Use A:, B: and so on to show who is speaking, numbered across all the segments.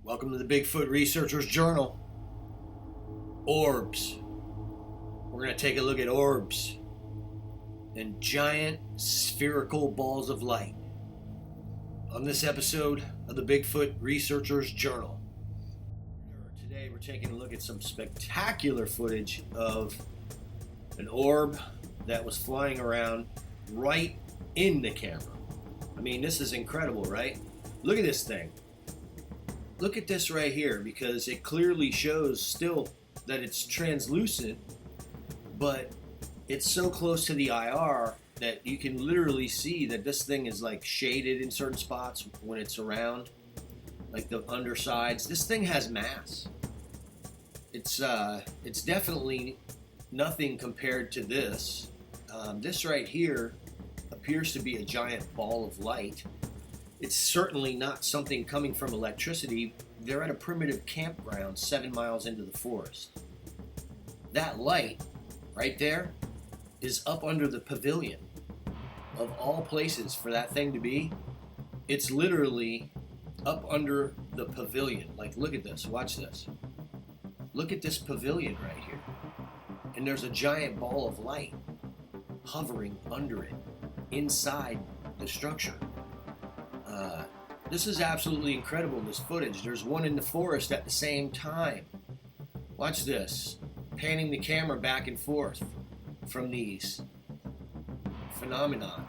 A: Welcome to the Bigfoot Researcher's Journal. Orbs. We're going to take a look at orbs and giant spherical balls of light on this episode of the Bigfoot Researcher's Journal. Today we're taking a look at some spectacular footage of an orb that was flying around right in the camera. I mean, this is incredible, right? Look at this thing. Look at this right here, because it clearly shows still that it's translucent, but it's so close to the IR that you can literally see that this thing is like shaded in certain spots when it's around, like the undersides. This thing has mass. It's definitely nothing compared to this. This right here appears to be a giant ball of light. It's certainly not something coming from electricity. They're at a primitive campground 7 miles into the forest. That light right there is up under the pavilion. Of all places for that thing to be, it's literally up under the pavilion. Like, look at this, watch this. Look at this pavilion right here. And there's a giant ball of light hovering under it, inside the structure. This is absolutely incredible, this footage. There's one in the forest at the same time. Watch this. Panning the camera back and forth from these phenomena.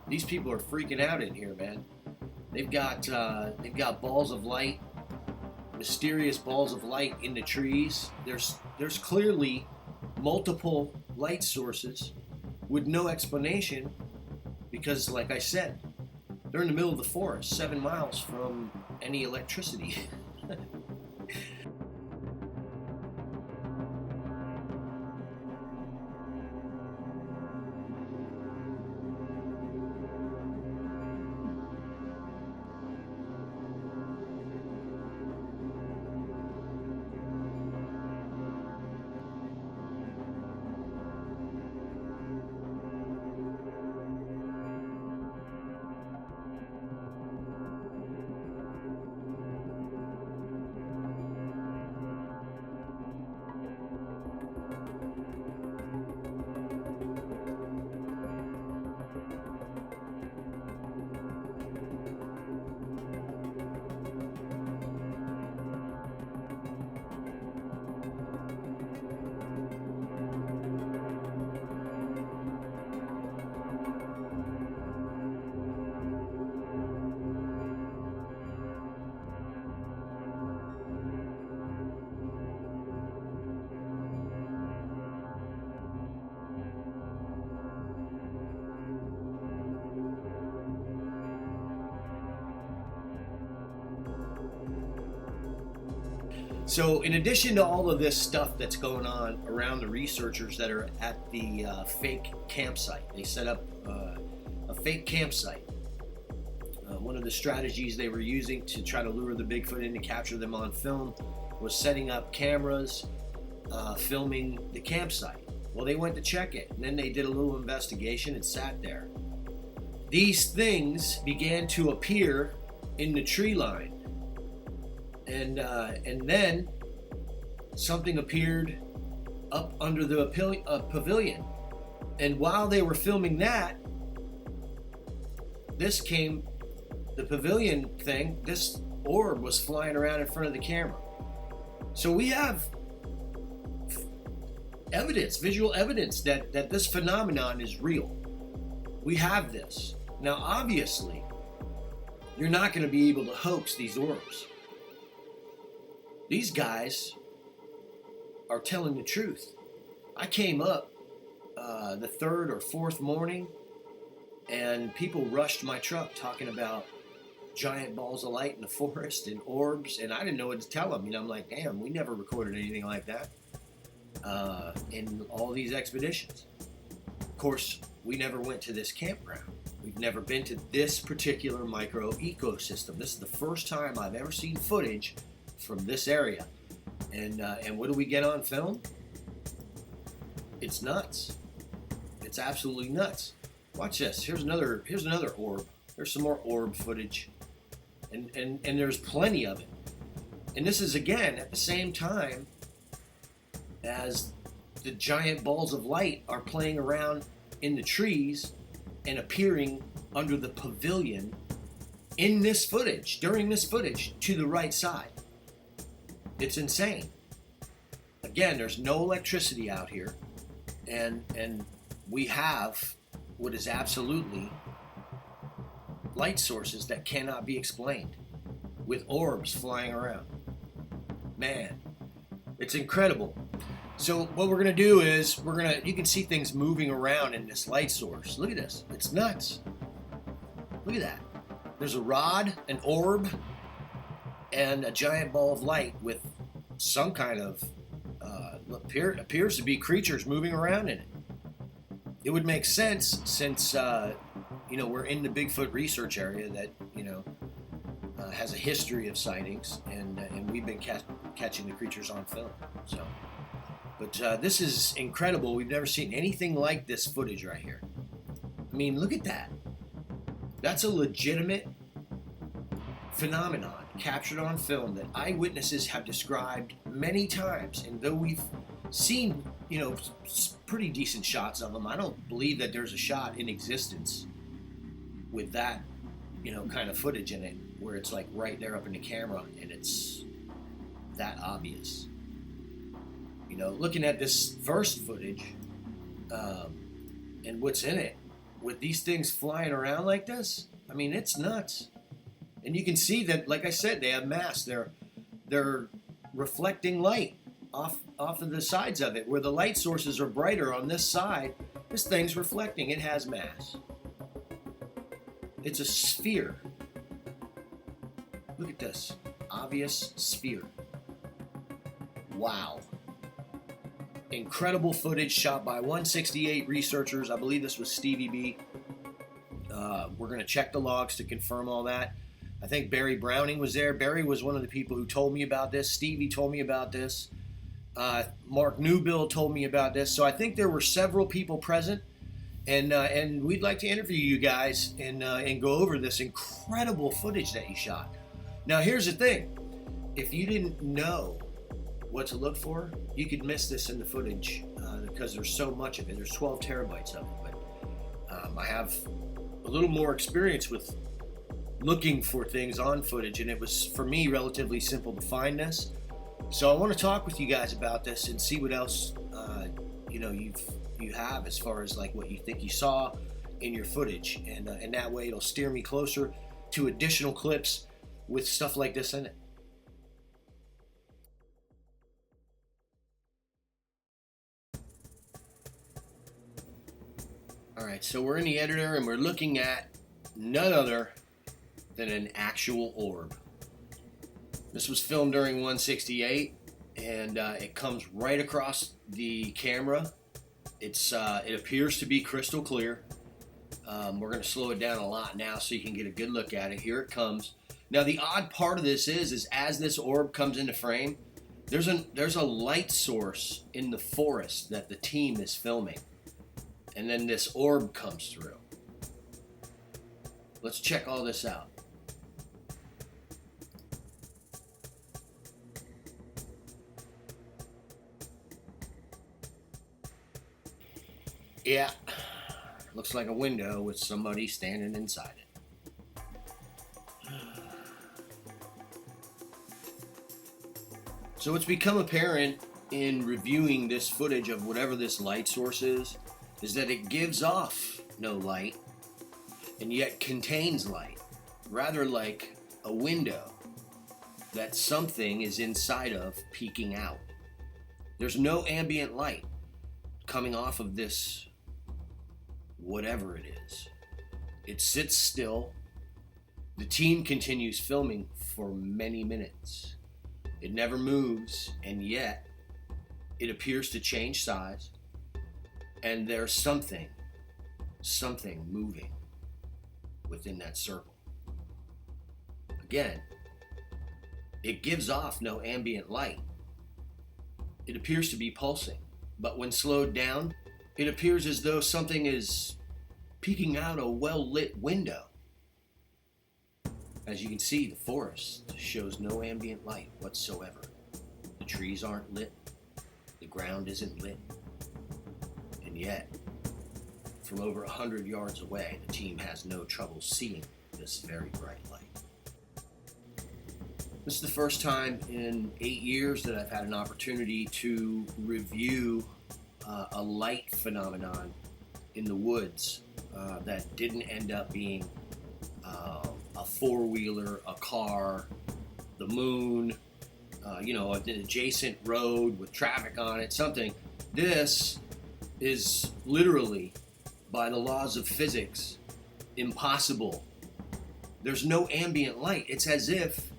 A: These people are freaking out in here, man. They've got balls of light, mysterious balls of light in the trees. There's clearly multiple light sources with no explanation, because, like I said, they're in the middle of the forest, 7 miles from any electricity. So in addition to all of this stuff that's going on around the researchers that are at the fake campsite, they set up a fake campsite. One of the strategies they were using to try to lure the Bigfoot in to capture them on film was setting up cameras, filming the campsite. Well, they went to check it, and then they did a little investigation and sat there. These things began to appear in the tree line. And then something appeared up under the pavilion. And while they were filming that, the pavilion thing, this orb was flying around in front of the camera. So we have evidence, visual evidence that this phenomenon is real. We have this. Now, obviously, you're not going to be able to hoax these orbs. These guys are telling the truth. I came up the third or fourth morning, and people rushed my truck talking about giant balls of light in the forest and orbs, and I didn't know what to tell them. I'm like, damn, we never recorded anything like that in all these expeditions. Of course, we never went to this campground. We've never been to this particular micro ecosystem. This is the first time I've ever seen footage from this area, and what do we get on film? It's nuts. It's absolutely nuts. Watch this. Here's another orb. There's some more orb footage, and there's plenty of it. And this is, again, at the same time as the giant balls of light are playing around in the trees and appearing under the pavilion in this footage, during this footage, to the right side. It's insane. Again, there's no electricity out here, and we have what is absolutely light sources that cannot be explained, with orbs flying around. Man, it's incredible. So what we're gonna do is you can see things moving around in this light source. Look at this, it's nuts. Look at that. There's a rod, an orb, and a giant ball of light with some kind of appears to be creatures moving around in it. It would make sense since we're in the Bigfoot research area that has a history of sightings, and we've been catching the creatures on film. So, but this is incredible. We've never seen anything like this footage right here. I mean, look at that. That's a legitimate phenomenon captured on film that eyewitnesses have described many times. And though we've seen, pretty decent shots of them, I don't believe that there's a shot in existence with that, kind of footage in it, where it's like right there up in the camera and it's that obvious. Looking at this first footage and what's in it, with these things flying around like this, I mean, it's nuts. And you can see that, like I said, they have mass. They're reflecting light off of the sides of it. Where the light sources are brighter on this side, this thing's reflecting. It has mass. It's a sphere. Look at this. Obvious sphere. Wow. Incredible footage shot by 168 researchers. I believe this was Stevie B. We're going to check the logs to confirm all that. I think Barry Browning was there. Barry was one of the people who told me about this. Stevie told me about this. Mark Newbill told me about this. So I think there were several people present, and we'd like to interview you guys and go over this incredible footage that he shot. Now, here's the thing. If you didn't know what to look for, you could miss this in the footage because there's so much of it. There's 12 terabytes of it. But I have a little more experience with looking for things on footage, and it was, for me, relatively simple to find this. So I want to talk with you guys about this and see what else you have as far as like what you think you saw in your footage, and that way it'll steer me closer to additional clips with stuff like this in it. All right, so we're in the editor and we're looking at none other than an actual orb. This was filmed during 168, and it comes right across the camera. It appears to be crystal clear. We're going to slow it down a lot now so you can get a good look at it. Here it comes. Now, the odd part of this is as this orb comes into frame, there's a light source in the forest that the team is filming, and then this orb comes through. Let's check all this out. Yeah, looks like a window with somebody standing inside it. So what's become apparent in reviewing this footage of whatever this light source is that it gives off no light and yet contains light, rather like a window that something is inside of peeking out. There's no ambient light coming off of this whatever it is. It sits still. The team continues filming for many minutes. It never moves, and yet it appears to change size, and there's something moving within that circle. Again, it gives off no ambient light. It appears to be pulsing, but when slowed down, it appears as though something is peeking out a well-lit window. As you can see, the forest shows no ambient light whatsoever. The trees aren't lit, the ground isn't lit, and yet, from over 100 yards away, the team has no trouble seeing this very bright light. This is the first time in 8 years that I've had an opportunity to review a light phenomenon in the woods that didn't end up being a four-wheeler, a car, the moon, an adjacent road with traffic on it, something. This is literally, by the laws of physics, impossible. There's no ambient light. It's as if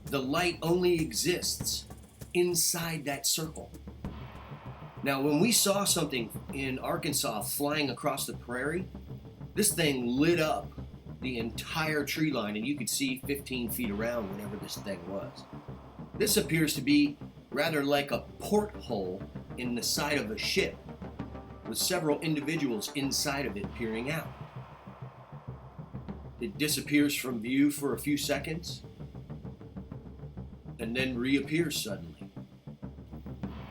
A: the light only exists inside that circle. Now, when we saw something in Arkansas flying across the prairie, this thing lit up the entire tree line, and you could see 15 feet around whatever this thing was. This appears to be rather like a porthole in the side of a ship, with several individuals inside of it peering out. It disappears from view for a few seconds, and then reappears suddenly.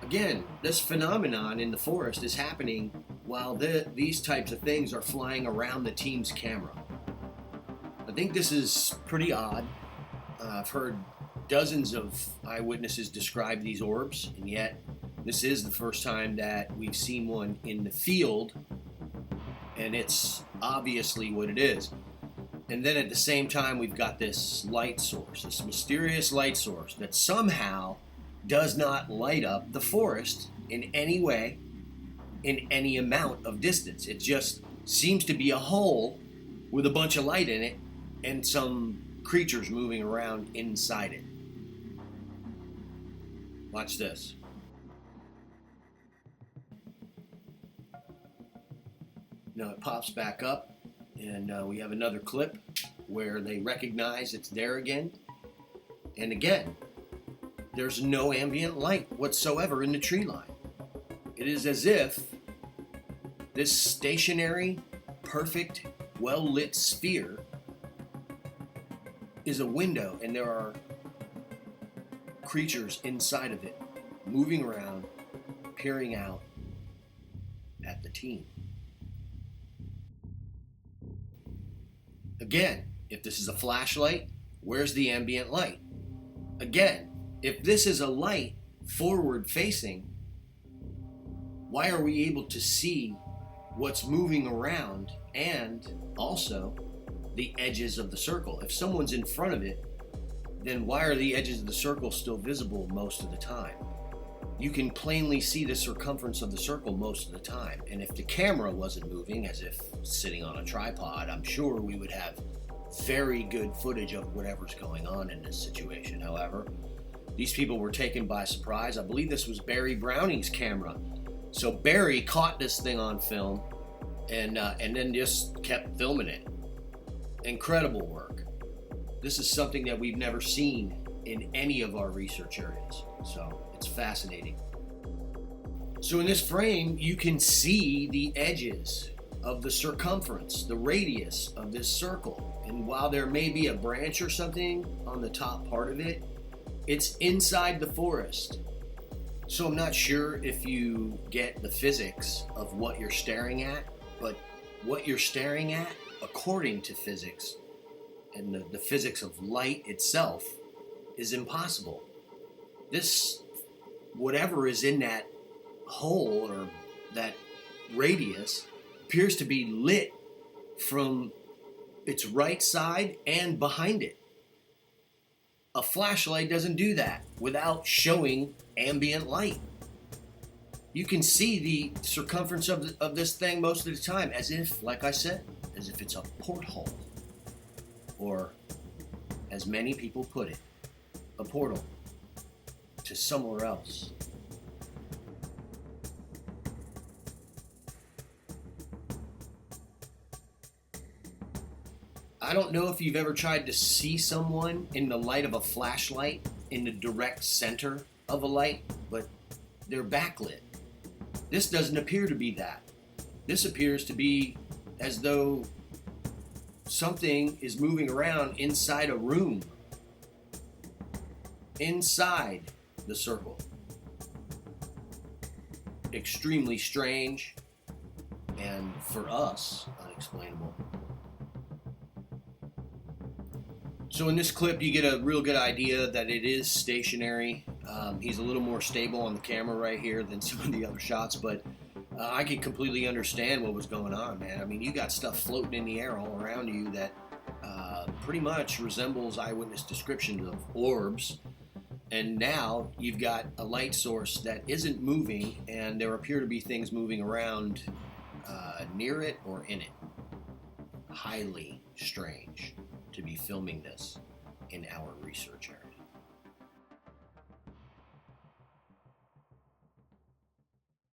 A: Again, this phenomenon in the forest is happening while these types of things are flying around the team's camera. I think this is pretty odd. I've heard dozens of eyewitnesses describe these orbs, and yet this is the first time that we've seen one in the field, and it's obviously what it is. And then at the same time, we've got this light source, this mysterious light source that somehow does not light up the forest in any way, in any amount of distance. It just seems to be a hole with a bunch of light in it and some creatures moving around inside it. Watch this. Now it pops back up, and we have another clip where they recognize it's there again. And again, there's no ambient light whatsoever in the tree line. It is as if this stationary, perfect, well-lit sphere is a window, and there are creatures inside of it, moving around, peering out at the team. Again, if this is a flashlight, where's the ambient light? Again, if this is a light forward facing, why are we able to see what's moving around and also the edges of the circle? If someone's in front of it, then why are the edges of the circle still visible most of the time? You can plainly see the circumference of the circle most of the time. And if the camera wasn't moving, as if sitting on a tripod, I'm sure we would have very good footage of whatever's going on in this situation. However, these people were taken by surprise. I believe this was Barry Browning's camera. So Barry caught this thing on film and then just kept filming it. Incredible work. This is something that we've never seen in any of our research areas. So it's fascinating. So in this frame, you can see the edges of the circumference, the radius of this circle. And while there may be a branch or something on the top part of it, it's inside the forest. So I'm not sure if you get the physics of what you're staring at, but what you're staring at, according to physics, and the physics of light itself, is impossible. This, whatever is in that hole or that radius, appears to be lit from its right side and behind it. A flashlight doesn't do that without showing ambient light. You can see the circumference of this thing most of the time as if, like I said, as if it's a porthole. Or, as many people put it, a portal to somewhere else. I don't know if you've ever tried to see someone in the light of a flashlight in the direct center of a light, but they're backlit. This doesn't appear to be that. This appears to be as though something is moving around inside a room, inside the circle. Extremely strange, and for us, unexplainable. So in this clip, you get a real good idea that it is stationary. He's a little more stable on the camera right here than some of the other shots, but I could completely understand what was going on, man. I mean, you got stuff floating in the air all around you that pretty much resembles eyewitness descriptions of orbs. And now you've got a light source that isn't moving, and there appear to be things moving around near it or in it. Highly strange to be filming this in our research area.